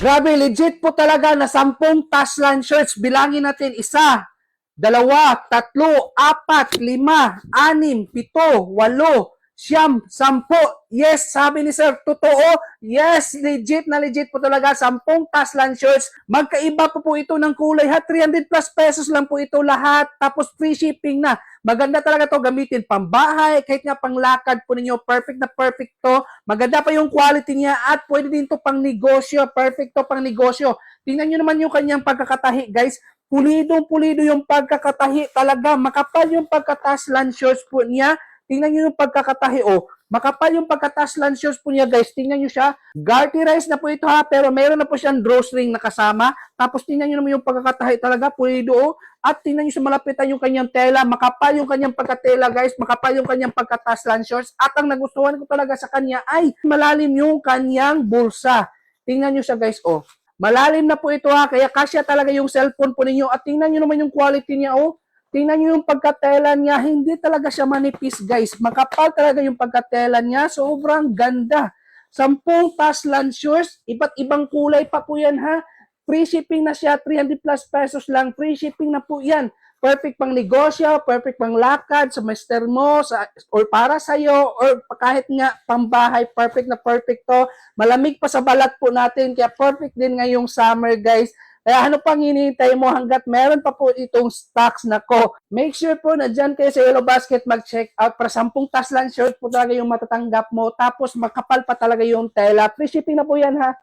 Grabe, legit po talaga na 10 Taslan shirts. Bilangin natin, 1, 2, 3, 4, 5, 6, 7, 8, 9, 10. Yes, sabi ni Sir, totoo. Yes, legit na legit po talaga. 10 Taslan shirts. Magkaiba po ito ng kulay ha. 300 plus pesos lang po ito lahat. Tapos free shipping na. Maganda talaga to gamitin pambahay, kahit nga panglakad po ninyo. Perfect na perfect to. Maganda pa yung quality niya at pwede din to pang negosyo. Perfect to pang negosyo. Tingnan nyo naman yung kanyang pagkakatahi, guys. Pulidong-pulido yung pagkakatahi. Talaga, makapal yung pagkataslan shorts po niya. Tingnan nyo yung pagkakatahi, oh. Makapal yung pagkataslan shorts po niya, guys. Tingnan nyo siya. Garterized na po ito, ha. Pero meron na po siyang drawstring na kasama. Tapos tingnan nyo naman yung pagkakatahi talaga. Pulido, oh. At tingnan nyo sa malapitan yung kanyang tela. Makapal yung kanyang pagkatela, guys. Makapal yung kanyang pagkataslan shorts. At ang nagustuhan ko talaga sa kanya ay malalim yung kanyang bulsa. Tingnan nyo siya, guys, oh. Malalim na po ito, ha, kaya kasya talaga yung cellphone po ninyo. At tingnan nyo naman yung quality niya, oh. Tingnan nyo yung pagkatela niya, hindi talaga siya manipis, guys. Makapal talaga yung pagkatela niya, sobrang ganda. 10 Taslan shorts, iba't ibang kulay pa po yan, ha. Free shipping na siya, 300 plus pesos lang, free shipping na po yan. Perfect pang negosyo, perfect pang lakad sa mister mo, or para sa'yo, or kahit nga pambahay, perfect na perfect to. Malamig pa sa balat po natin, kaya perfect din ngayong summer, guys. Kaya ano pang hinihintay mo hanggat meron pa po itong stocks na ko. Make sure po na dyan kayo sa Yellow Basket mag-check out para 10 Taslan shirt po talaga yung matatanggap mo. Tapos makapal pa talaga yung tela. Free shipping na po yan ha.